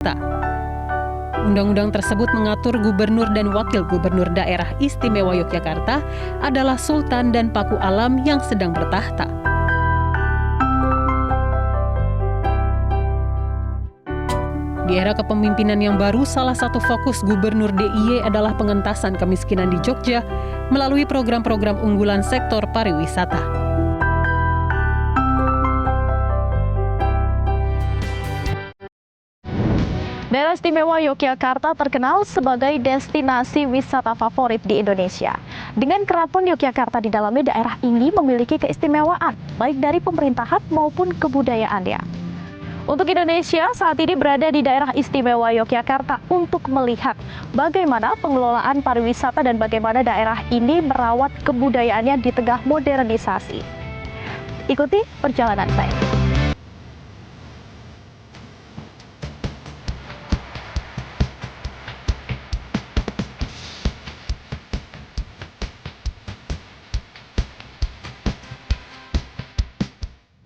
Jakarta. Undang-undang tersebut mengatur gubernur dan wakil gubernur daerah istimewa Yogyakarta adalah sultan dan paku alam yang sedang bertahta. Di era kepemimpinan yang baru, salah satu fokus Gubernur DIY adalah pengentasan kemiskinan di Jogja melalui program-program unggulan sektor pariwisata. Daerah Istimewa Yogyakarta terkenal sebagai destinasi wisata favorit di Indonesia. Dengan Keraton Yogyakarta di dalamnya, daerah ini memiliki keistimewaan, baik dari pemerintahan maupun kebudayaannya. Untuk Indonesia, saat ini berada di daerah istimewa Yogyakarta untuk melihat bagaimana pengelolaan pariwisata dan bagaimana daerah ini merawat kebudayaannya di tengah modernisasi. Ikuti perjalanan saya.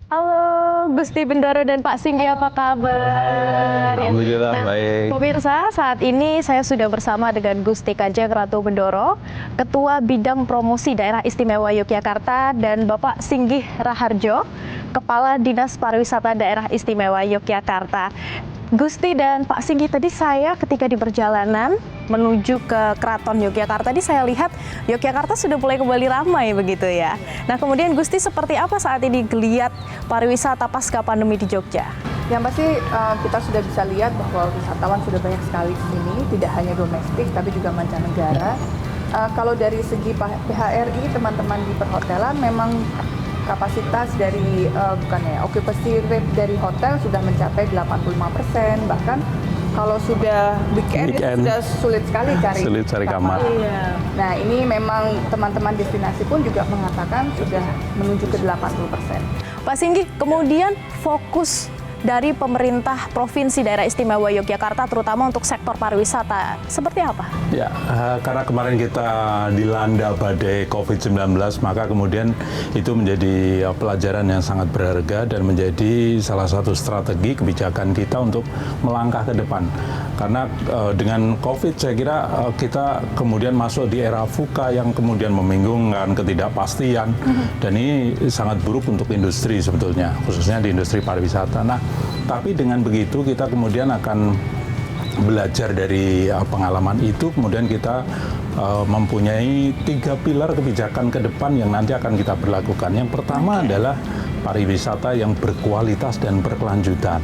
Halo Gusti Bendoro dan Pak Singgi, apa kabar? Alhamdulillah baik. Pemirsa, saat ini saya sudah bersama dengan Gusti Kanjeng Ratu Bendoro, Ketua Bidang Promosi Daerah Istimewa Yogyakarta, dan Bapak Singgih Raharjo, Kepala Dinas Pariwisata Daerah Istimewa Yogyakarta. Gusti dan Pak Singgih, tadi saya ketika di perjalanan menuju ke Keraton Yogyakarta, tadi saya lihat Yogyakarta sudah mulai kembali ramai begitu ya. Nah kemudian Gusti, seperti apa saat ini geliat pariwisata pasca pandemi di Jogja? Yang pasti kita sudah bisa lihat bahwa wisatawan sudah banyak sekali di sini, tidak hanya domestik tapi juga mancanegara. Kalau dari segi PHRI, teman-teman di perhotelan memang kapasitas dari occupancy rate dari hotel sudah mencapai 85%, bahkan kalau sudah weekend itu sudah sulit sekali cari kamar. Iya. Nah ini memang teman-teman destinasi pun juga mengatakan sudah menuju ke 80%. Pak Singgih, kemudian fokus dari pemerintah Provinsi Daerah Istimewa Yogyakarta terutama untuk sektor pariwisata seperti apa? Ya, karena kemarin kita dilanda badai COVID-19, maka kemudian itu menjadi pelajaran yang sangat berharga dan menjadi salah satu strategi kebijakan kita untuk melangkah ke depan. Karena dengan COVID saya kira kita kemudian masuk di era VUCA yang kemudian membingungkan, ketidakpastian, dan ini sangat buruk untuk industri sebetulnya, khususnya di industri pariwisata. Nah, tapi dengan begitu kita kemudian akan belajar dari pengalaman itu, kemudian kita mempunyai 3 pilar kebijakan ke depan yang nanti akan kita berlakukan. Yang pertama adalah pariwisata yang berkualitas dan berkelanjutan.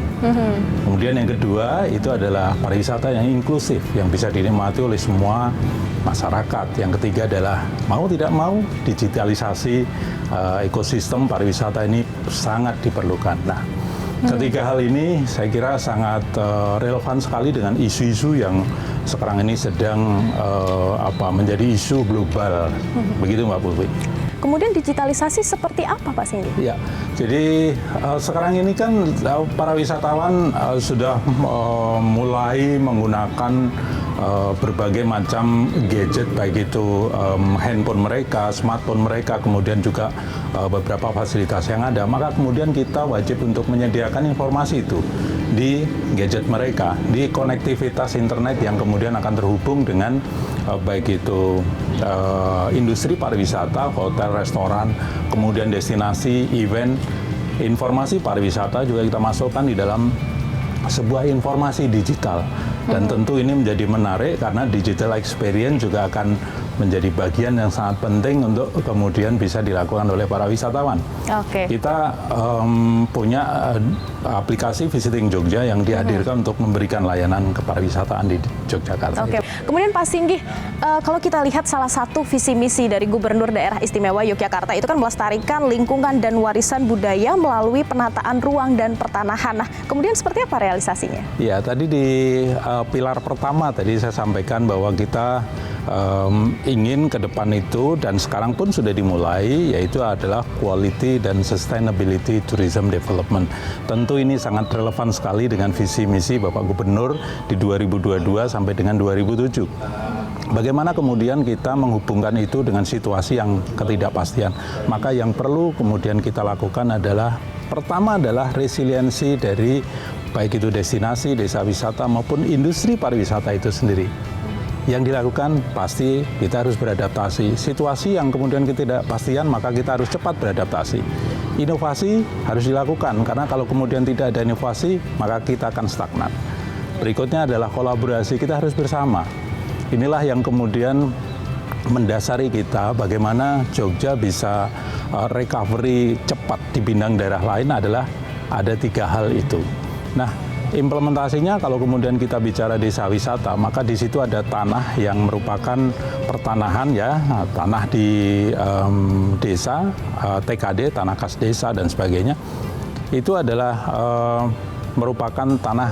Kemudian yang kedua itu adalah pariwisata yang inklusif, yang bisa dinikmati oleh semua masyarakat. Yang ketiga adalah mau tidak mau digitalisasi ekosistem pariwisata ini sangat diperlukan. Nah, ketiga hal ini saya kira sangat relevan sekali dengan isu-isu yang sekarang ini sedang menjadi isu global. Begitu Mbak Putri. Kemudian digitalisasi seperti apa Pak Singgih? Ya, jadi sekarang ini kan para wisatawan sudah mulai menggunakan berbagai macam gadget, baik itu handphone mereka, smartphone mereka, kemudian juga beberapa fasilitas yang ada. Maka kemudian kita wajib untuk menyediakan informasi itu di gadget mereka, di konektivitas internet yang kemudian akan terhubung dengan baik itu industri pariwisata, hotel, restoran, kemudian destinasi, event, informasi pariwisata juga kita masukkan di dalam sebuah informasi digital. Dan tentu ini menjadi menarik karena digital experience juga akan menjadi bagian yang sangat penting untuk kemudian bisa dilakukan oleh para wisatawan. Kita punya aplikasi Visiting Jogja yang dihadirkan untuk memberikan layanan kepariwisataan di Yogyakarta. Kemudian Pak Singgih, kalau kita lihat salah satu visi misi dari Gubernur Daerah Istimewa Yogyakarta itu kan melestarikan lingkungan dan warisan budaya melalui penataan ruang dan pertanahan. Nah, kemudian seperti apa realisasinya? Ya, tadi di pilar pertama tadi saya sampaikan bahwa kita ingin ke depan itu, dan sekarang pun sudah dimulai, yaitu adalah quality dan sustainability tourism development. Tentu ini sangat relevan sekali dengan visi misi Bapak Gubernur di 2022 sampai dengan 2007. Bagaimana kemudian kita menghubungkan itu dengan situasi yang ketidakpastian? Maka yang perlu kemudian kita lakukan adalah Pertama adalah resiliensi dari baik itu destinasi, desa wisata maupun industri pariwisata itu sendiri. Yang dilakukan pasti kita harus beradaptasi. Situasi yang kemudian ketidakpastian, maka kita harus cepat beradaptasi. Inovasi harus dilakukan, karena kalau kemudian tidak ada inovasi, maka kita akan stagnan. Berikutnya adalah kolaborasi, kita harus bersama. Inilah yang kemudian mendasari kita bagaimana Jogja bisa recovery cepat dibanding daerah lain adalah ada 3 hal itu. Nah, implementasinya kalau kemudian kita bicara desa wisata, maka di situ ada tanah yang merupakan pertanahan ya, tanah di desa, TKD, tanah khas desa dan sebagainya. Itu adalah merupakan tanah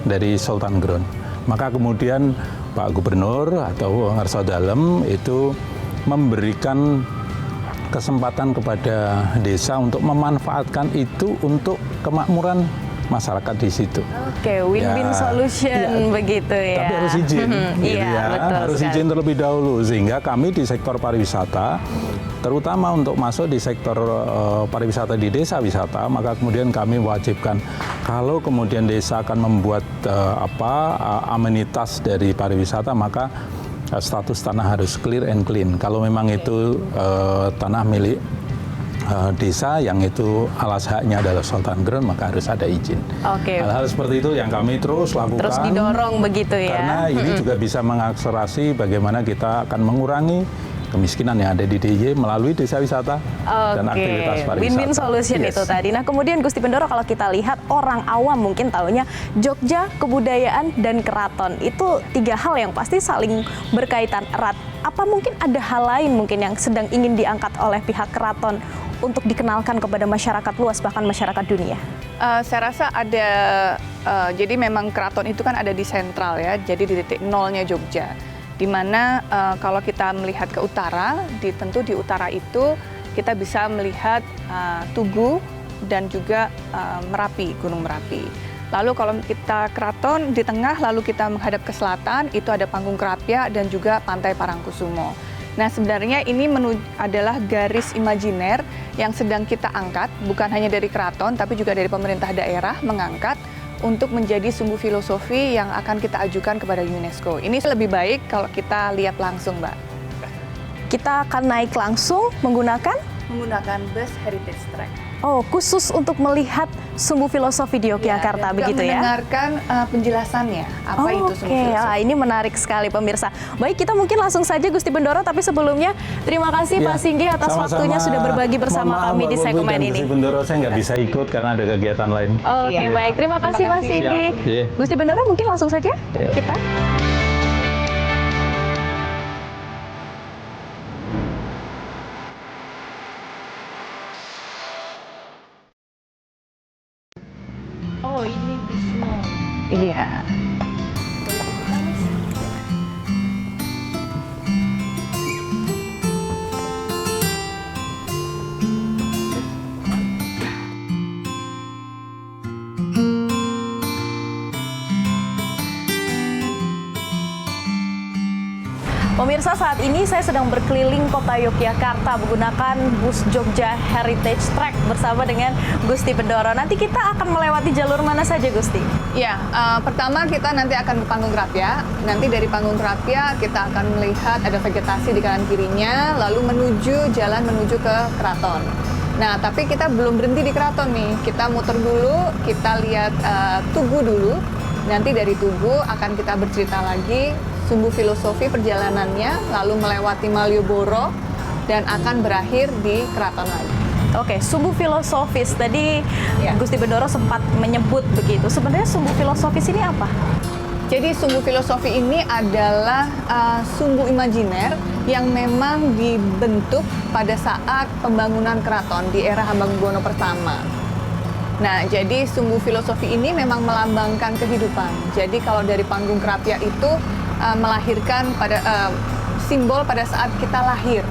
dari Sultan Ground. Maka kemudian Pak Gubernur atau Ngarso Dalem itu memberikan kesempatan kepada desa untuk memanfaatkan itu untuk kemakmuran masyarakat di situ. Oke, win-win solution begitu ya. Tapi harus izin, gitu iya, betul harus sekali. izin terlebih dahulu sehingga kami di sektor pariwisata, terutama untuk masuk di sektor pariwisata di desa wisata, maka kemudian kami wajibkan kalau kemudian desa akan membuat amenitas dari pariwisata, maka status tanah harus clear and clean. Kalau memang itu tanah milik desa yang itu alas haknya adalah Sultan Ground, maka harus ada izin. Oke. Hal-hal seperti itu yang kami terus lakukan. Terus didorong begitu ya. Karena ini juga bisa mengakselerasi bagaimana kita akan mengurangi kemiskinan yang ada di DIY melalui desa wisata dan aktivitas pariwisata. Win-win solution Yes. itu tadi. Nah, kemudian Gusti Bendoro, kalau kita lihat orang awam mungkin taunya Jogja, kebudayaan, dan keraton. Itu 3 hal yang pasti saling berkaitan erat. Apa mungkin ada hal lain mungkin yang sedang ingin diangkat oleh pihak keraton untuk dikenalkan kepada masyarakat luas, bahkan masyarakat dunia? Saya rasa ada, jadi memang keraton itu kan ada di sentral ya, jadi di titik nolnya Jogja. Di mana kalau kita melihat ke utara, tentu di utara itu kita bisa melihat Tugu dan juga Merapi, Gunung Merapi. Lalu kalau kita keraton di tengah, lalu kita menghadap ke selatan, itu ada Panggung Krapia dan juga Pantai Parangkusumo. Nah, sebenarnya ini adalah garis imajiner yang sedang kita angkat, bukan hanya dari keraton, tapi juga dari pemerintah daerah mengangkat untuk menjadi sumbu filosofi yang akan kita ajukan kepada UNESCO. Ini lebih baik kalau kita lihat langsung, Mbak. Kita akan naik langsung menggunakan Bus Heritage Track. Oh, khusus untuk melihat sumbu filosofi di Yogyakarta, dan begitu ya? mendengarkan penjelasannya, apa itu sumbu filosofi. Ini menarik sekali pemirsa. Baik, kita mungkin langsung saja Gusti Bendoro, tapi sebelumnya terima kasih Pak Singgih atas waktunya sudah berbagi bersama kami di segmen ini. Gusti Bendoro saya nggak bisa ikut karena ada kegiatan lain. Oke, baik. Terima kasih Pak Singgih. Gusti Bendoro, mungkin langsung saja kita. Oh, ini bisa. Iya. Pemirsa, saat ini saya sedang berkeliling kota Yogyakarta menggunakan bus Jogja Heritage Track bersama dengan Gusti Bendoro. Nanti kita akan melewati jalur mana saja, Gusti? Ya, pertama kita nanti akan ke Panggung Krapia. Nanti dari Panggung Krapia kita akan melihat ada vegetasi di kanan kirinya, lalu jalan menuju ke Keraton. Nah, tapi kita belum berhenti di Keraton nih. Kita muter dulu, kita lihat Tugu dulu. Nanti dari Tugu akan kita bercerita lagi sumbu filosofi perjalanannya, lalu melewati Malioboro dan akan berakhir di Keraton lagi. Oke, sumbu filosofis. Tadi Gusti Bendoro sempat menyebut begitu. Sebenarnya sumbu filosofis ini apa? Jadi sumbu filosofi ini adalah sumbu imajiner yang memang dibentuk pada saat pembangunan keraton di era Hamengkubuwono pertama. Nah, jadi sumbu filosofi ini memang melambangkan kehidupan. Jadi kalau dari Panggung Krapia itu melahirkan pada simbol pada saat kita lahir.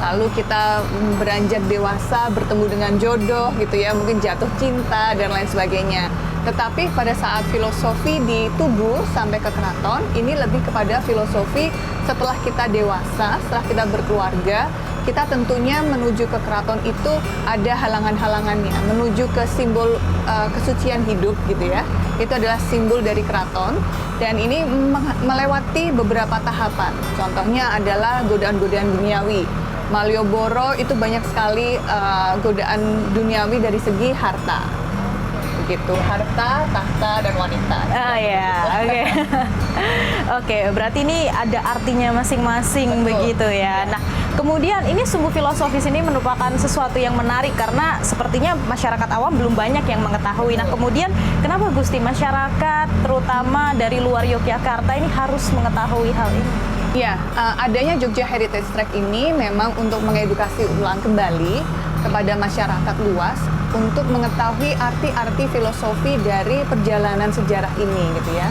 lalu kita beranjak dewasa, bertemu dengan jodoh gitu ya, mungkin jatuh cinta dan lain sebagainya. Tetapi pada saat filosofi di tubuh sampai ke keraton, ini lebih kepada filosofi setelah kita dewasa, setelah kita berkeluarga, kita tentunya menuju ke keraton itu ada halangan-halangannya, menuju ke simbol kesucian hidup gitu ya. Itu adalah simbol dari keraton dan ini melewati beberapa tahapan. Contohnya adalah godaan-godaan duniawi. Malioboro itu banyak sekali godaan duniawi dari segi harta. Begitu, harta, tahta, dan wanita. Oh ya, oke. Oke, berarti ini ada artinya masing-masing begitu ya. Nah, kemudian ini sumbu filosofis ini merupakan sesuatu yang menarik karena sepertinya masyarakat awam belum banyak yang mengetahui. Nah, kemudian kenapa Gusti masyarakat terutama dari luar Yogyakarta ini harus mengetahui hal ini? Ya, adanya Jogja Heritage Track ini memang untuk mengedukasi ulang kembali kepada masyarakat luas untuk mengetahui arti-arti filosofi dari perjalanan sejarah ini gitu ya.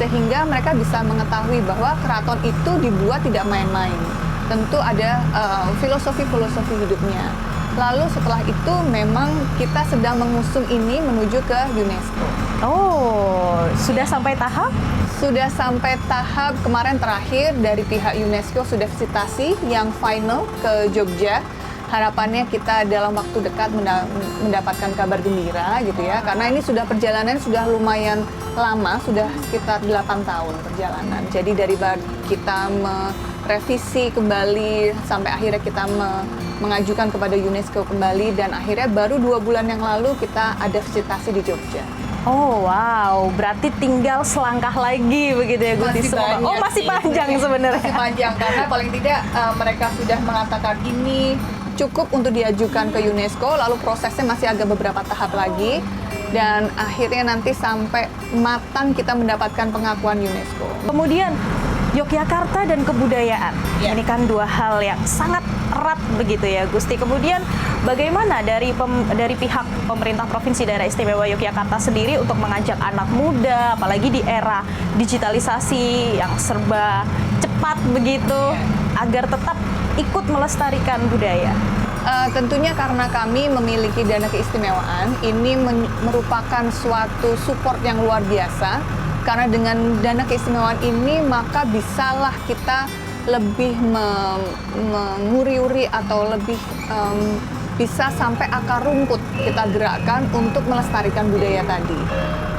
Sehingga mereka bisa mengetahui bahwa keraton itu dibuat tidak main-main. Tentu ada filosofi-filosofi hidupnya. Lalu setelah itu memang kita sedang mengusung ini menuju ke UNESCO. Oh, sudah sampai tahap? Sudah sampai tahap kemarin terakhir dari pihak UNESCO sudah visitasi yang final ke Jogja. Harapannya kita dalam waktu dekat mendapatkan kabar gembira gitu ya. Karena ini sudah perjalanan sudah lumayan lama, sudah sekitar 8 tahun perjalanan. Jadi dari kita merevisi kembali sampai akhirnya kita mengajukan kepada UNESCO kembali dan akhirnya baru 2 bulan yang lalu kita ada visitasi di Jogja. Oh wow, berarti tinggal selangkah lagi begitu ya Gusti. Oh masih panjang sebenarnya. Masih panjang karena paling tidak mereka sudah mengatakan ini cukup untuk diajukan ke UNESCO, lalu prosesnya masih agak beberapa tahap lagi dan akhirnya nanti sampai matang kita mendapatkan pengakuan UNESCO. Kemudian Yogyakarta dan kebudayaan, Ya. ini kan dua hal yang sangat erat begitu ya Gusti. Kemudian bagaimana dari pihak pemerintah Provinsi Daerah Istimewa Yogyakarta sendiri untuk mengajak anak muda, apalagi di era digitalisasi yang serba cepat begitu, agar tetap ikut melestarikan budaya? Tentunya karena kami memiliki dana keistimewaan, ini merupakan suatu support yang luar biasa. Karena dengan dana keistimewaan ini maka bisalah kita lebih menguri-uri atau lebih bisa sampai akar rumput kita gerakkan untuk melestarikan budaya tadi.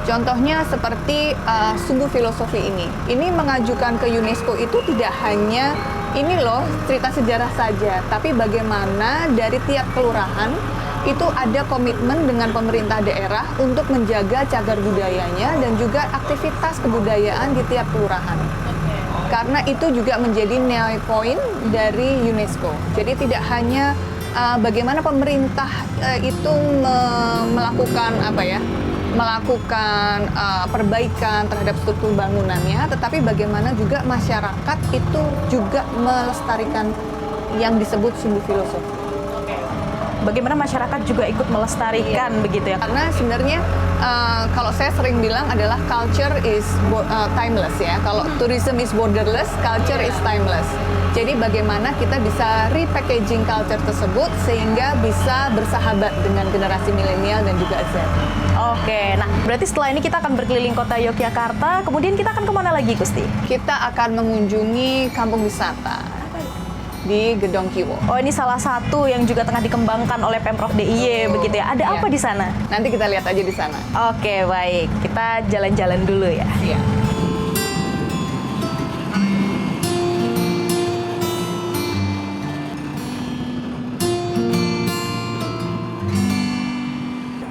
Contohnya seperti sumbu filosofi ini. Ini mengajukan ke UNESCO itu tidak hanya ini loh cerita sejarah saja, tapi bagaimana dari tiap kelurahan itu ada komitmen dengan pemerintah daerah untuk menjaga cagar budayanya dan juga aktivitas kebudayaan di tiap kelurahan. Karena itu juga menjadi nilai poin dari UNESCO. Jadi tidak hanya bagaimana pemerintah itu melakukan perbaikan terhadap struktur bangunannya, tetapi bagaimana juga masyarakat itu juga melestarikan yang disebut sumbu filosofi. Bagaimana masyarakat juga ikut melestarikan begitu ya? Karena sebenarnya kalau saya sering bilang adalah culture is timeless ya. Kalau tourism is borderless, culture is timeless. Jadi bagaimana kita bisa repackaging culture tersebut sehingga bisa bersahabat dengan generasi milenial dan juga Z. Oke, nah berarti setelah ini kita akan berkeliling kota Yogyakarta, kemudian kita akan kemana lagi Gusti? Kita akan mengunjungi kampung wisata di Gedong Kiwo. Oh ini salah satu yang juga tengah dikembangkan oleh Pemprov DIY begitu ya. Ada apa di sana? Nanti kita lihat aja di sana. Oke baik, kita jalan-jalan dulu ya. Iya.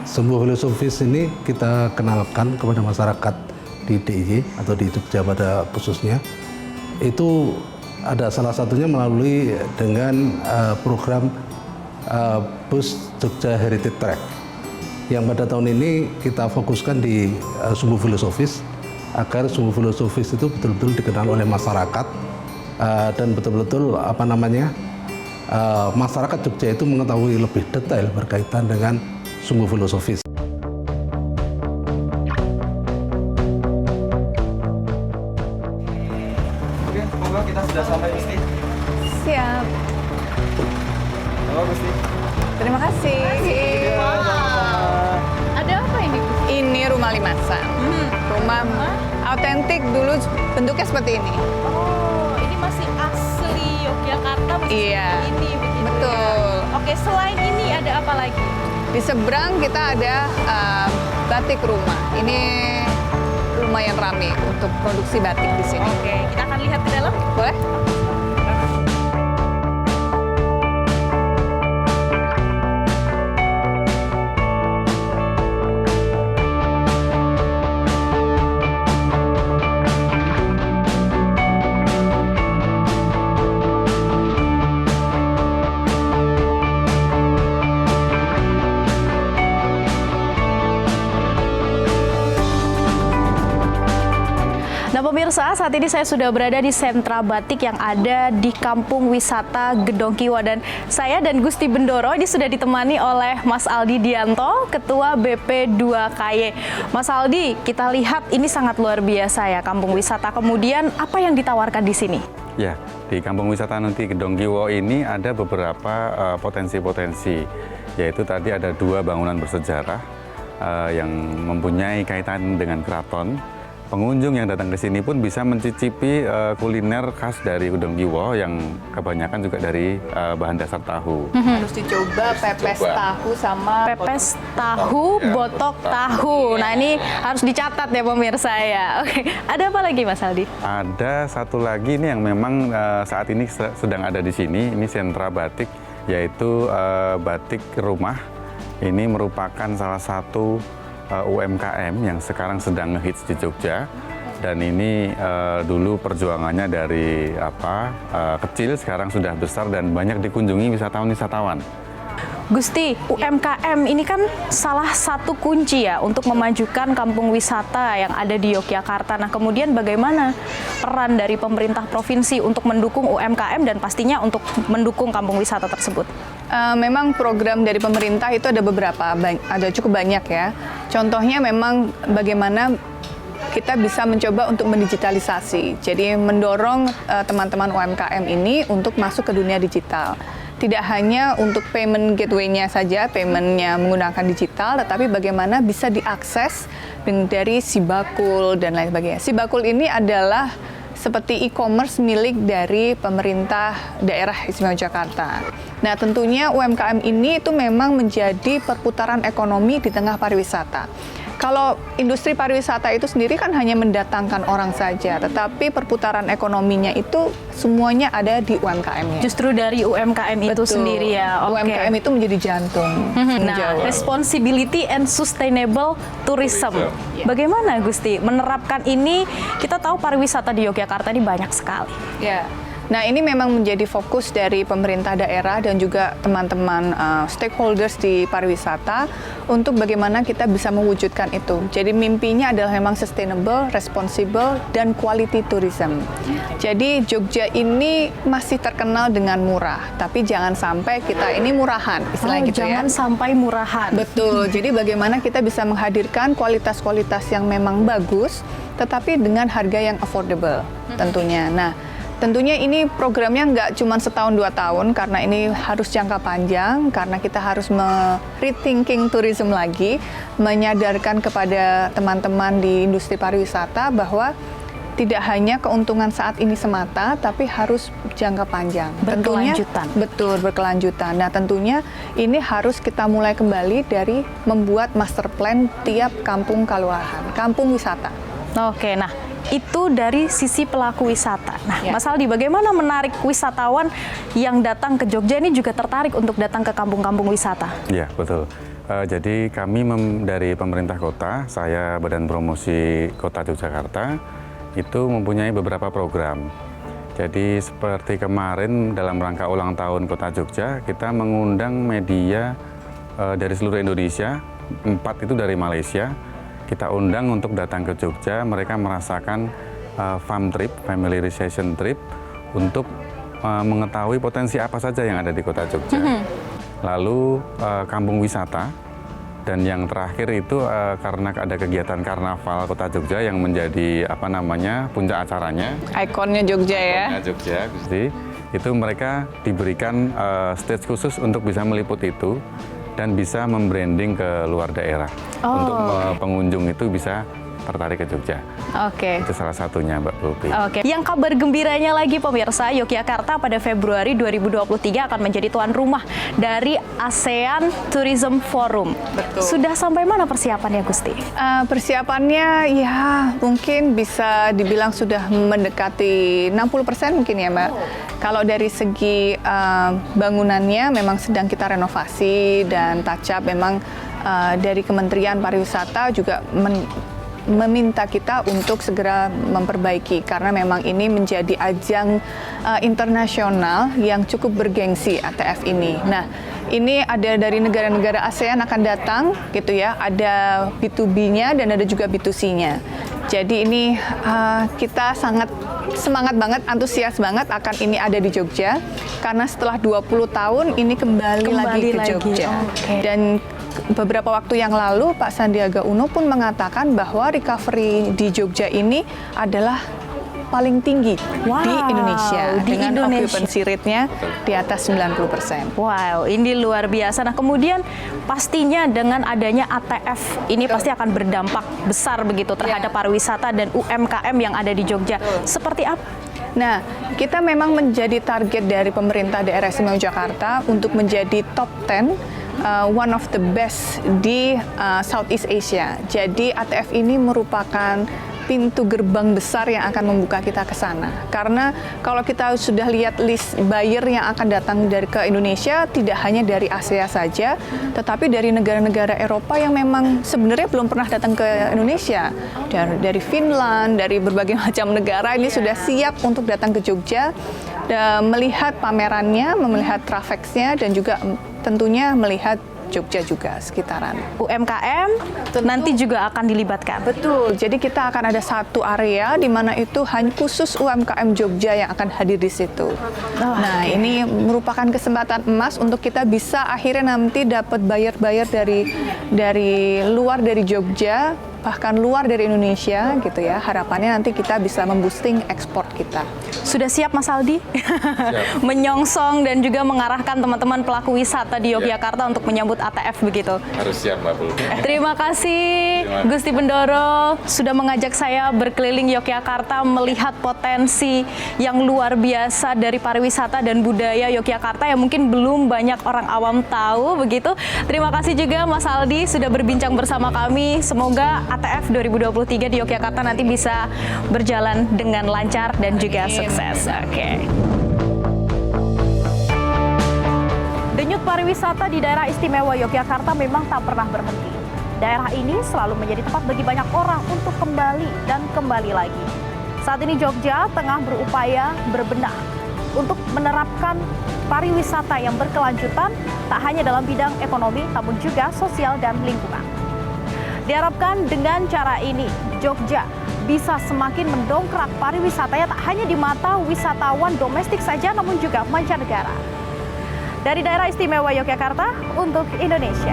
Sumbu filosofis ini kita kenalkan kepada masyarakat di DIY atau di Jogja pada khususnya. Itu ada salah satunya melalui dengan program Bus Jogja Heritage Track yang pada tahun ini kita fokuskan di sumbu filosofis agar sumbu filosofis itu betul-betul dikenal oleh masyarakat dan betul-betul masyarakat Jogja itu mengetahui lebih detail berkaitan dengan sumbu filosofis. Oke, semoga kita sudah sampai Gusti. Siap. Terima kasih. Ada apa ini? Ini rumah limasan. Rumah autentik dulu bentuknya seperti ini. Oh, ini masih asli Yogyakarta, masih Iya, seperti ini begitu. betul. Ya? Oke, selain ini ada apa lagi? Di seberang kita ada batik rumah. Ini lumayan rame untuk produksi batik di sini. Oke, kita akan lihat ke dalam. Boleh? Nah pemirsa, saat ini saya sudah berada di sentra batik yang ada di Kampung Wisata Gedong Kiwo, dan saya dan Gusti Bendoro ini sudah ditemani oleh Mas Aldi Dianto, Ketua BP2KY. Mas Aldi, kita lihat ini sangat luar biasa ya Kampung Wisata. Kemudian apa yang ditawarkan di sini? Ya, di Kampung Wisata nanti Gedong Kiwo ini ada beberapa potensi-potensi, yaitu tadi ada 2 bangunan bersejarah yang mempunyai kaitan dengan keraton. Pengunjung yang datang ke sini pun bisa mencicipi kuliner khas dari Gedong Kiwo yang kebanyakan juga dari bahan dasar tahu. Harus dicoba pepes tahu sama Pepes tahu, botok tahu. Nah ini harus dicatat ya pemirsa ya. Oke, ada apa lagi Mas Aldi? Ada satu lagi ini yang memang saat ini sedang ada di sini, ini sentra batik, yaitu batik rumah. Ini merupakan salah satu UMKM yang sekarang sedang ngehits di Jogja, dan ini dulu perjuangannya dari kecil sekarang sudah besar dan banyak dikunjungi wisatawan-wisatawan. Gusti, UMKM ini kan salah satu kunci ya untuk memajukan kampung wisata yang ada di Yogyakarta. Nah, kemudian bagaimana peran dari pemerintah provinsi untuk mendukung UMKM dan pastinya untuk mendukung kampung wisata tersebut? Memang program dari pemerintah itu ada beberapa, ada cukup banyak ya. Contohnya memang bagaimana kita bisa mencoba untuk mendigitalisasi. Jadi mendorong teman-teman UMKM ini untuk masuk ke dunia digital. Tidak hanya untuk payment gateway-nya saja, payment-nya menggunakan digital, tetapi bagaimana bisa diakses dari Sibakul dan lain sebagainya. Sibakul ini adalah seperti e-commerce milik dari pemerintah daerah Istimewa Yogyakarta. Nah, tentunya UMKM ini itu memang menjadi perputaran ekonomi di tengah pariwisata. Kalau industri pariwisata itu sendiri kan hanya mendatangkan orang saja, tetapi perputaran ekonominya itu semuanya ada di UMKM-nya. Justru dari UMKM itu Betul. sendiri ya. Oke. UMKM itu menjadi jantung. Nah, responsibility and sustainable tourism. Bagaimana Gusti menerapkan ini? Kita tahu pariwisata di Yogyakarta ini banyak sekali. Ya. Nah, ini memang menjadi fokus dari pemerintah daerah dan juga teman-teman stakeholders di pariwisata untuk bagaimana kita bisa mewujudkan itu. Jadi mimpinya adalah memang sustainable, responsible, dan quality tourism. Jadi Jogja ini masih terkenal dengan murah, tapi jangan sampai kita ini murahan, istilahnya gitu ya. Jangan sampai murahan. Betul, jadi bagaimana kita bisa menghadirkan kualitas-kualitas yang memang bagus, tetapi dengan harga yang affordable tentunya. Nah, tentunya ini programnya nggak cuma setahun 2 tahun, karena ini harus jangka panjang, karena kita harus rethinking tourism lagi, menyadarkan kepada teman-teman di industri pariwisata bahwa tidak hanya keuntungan saat ini semata, tapi harus jangka panjang. Berkelanjutan. Tentunya, betul, berkelanjutan. Nah, tentunya ini harus kita mulai kembali dari membuat master plan tiap kampung kelurahan, kampung wisata. Oke, nah itu dari sisi pelaku wisata. Nah, Ya. Mas Aldi, bagaimana menarik wisatawan yang datang ke Jogja ini juga tertarik untuk datang ke kampung-kampung wisata? Ya, betul. Jadi kami dari pemerintah kota, saya Badan Promosi Kota Yogyakarta, itu mempunyai beberapa program. Jadi seperti kemarin dalam rangka ulang tahun Kota Jogja, kita mengundang media dari seluruh Indonesia, 4 itu dari Malaysia. Kita undang untuk datang ke Jogja, mereka merasakan farm trip, family recreation trip, untuk mengetahui potensi apa saja yang ada di Kota Jogja. Lalu kampung wisata, dan yang terakhir itu karena ada kegiatan karnaval Kota Jogja yang menjadi puncak acaranya. Ikonnya Jogja ya. Ikonnya Jogja, Gusti. itu mereka diberikan stage khusus untuk bisa meliput itu dan bisa membranding ke luar daerah. Untuk pengunjung itu bisa tertarik ke Jogja. Oke. Itu salah satunya, Mbak Putri. Oke. Yang kabar gembiranya lagi pemirsa, Yogyakarta pada Februari 2023 akan menjadi tuan rumah dari ASEAN Tourism Forum. Betul. Sudah sampai mana persiapannya, Gusti? Persiapannya ya mungkin bisa dibilang sudah mendekati 60% mungkin ya, Mbak. Kalau dari segi bangunannya memang sedang kita renovasi dan touch up. Memang dari Kementerian Pariwisata juga meminta kita untuk segera memperbaiki karena memang ini menjadi ajang internasional yang cukup bergengsi ATF ini. Nah, ini ada dari negara-negara ASEAN akan datang gitu ya, ada B2B-nya dan ada juga B2C-nya. Jadi ini kita sangat semangat banget, antusias banget akan ini ada di Jogja karena setelah 20 tahun ini kembali lagi ke Jogja. Okay. Dan beberapa waktu yang lalu Pak Sandiaga Uno pun mengatakan bahwa recovery di Jogja ini adalah paling tinggi di Indonesia dengan occupancy rate-nya di atas 90%. Wow, ini luar biasa. Nah, kemudian pastinya dengan adanya ATF ini pasti akan berdampak besar begitu terhadap pariwisata dan UMKM yang ada di Jogja. Seperti apa? Nah, kita memang menjadi target dari pemerintah daerah istimewa Jakarta untuk menjadi top 10 one of the best di Southeast Asia. Jadi ATF ini merupakan pintu gerbang besar yang akan membuka kita ke sana. Karena kalau kita sudah lihat list buyer yang akan datang ke Indonesia, tidak hanya dari Asia saja, tetapi dari negara-negara Eropa yang memang sebenarnya belum pernah datang ke Indonesia. Dari Finland, dari berbagai macam negara ini sudah siap untuk datang ke Jogja, melihat pamerannya, melihat traffic-nya, dan juga tentunya melihat Jogja juga sekitaran. UMKM nanti juga akan dilibatkan. Betul. Jadi kita akan ada satu area di mana itu hanya khusus UMKM Jogja yang akan hadir di situ. Nah, ini merupakan kesempatan emas untuk kita bisa akhirnya nanti dapat buyer-buyer dari luar dari Jogja, bahkan luar dari Indonesia gitu ya. Harapannya nanti kita bisa memboosting ekspor kita. Sudah siap Mas Aldi? Siap. Menyongsong dan juga mengarahkan teman-teman pelaku wisata di Yogyakarta untuk menyambut ATF begitu. Harus siap, Mbak Pul. Terima kasih Gusti Bendoro sudah mengajak saya berkeliling Yogyakarta melihat potensi yang luar biasa dari pariwisata dan budaya Yogyakarta yang mungkin belum banyak orang awam tahu begitu. Terima kasih juga Mas Aldi sudah berbincang bersama kami. Semoga ATF 2023 di Yogyakarta nanti bisa berjalan dengan lancar dan juga sukses. Oke. Denyut pariwisata di daerah istimewa Yogyakarta memang tak pernah berhenti. Daerah ini selalu menjadi tempat bagi banyak orang untuk kembali dan kembali lagi. Saat ini Jogja tengah berupaya berbenah untuk menerapkan pariwisata yang berkelanjutan tak hanya dalam bidang ekonomi namun juga sosial dan lingkungan. Diharapkan dengan cara ini, Jogja bisa semakin mendongkrak pariwisatanya tak hanya di mata wisatawan domestik saja, namun juga mancanegara. Dari daerah istimewa Yogyakarta untuk Indonesia.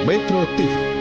Metro TV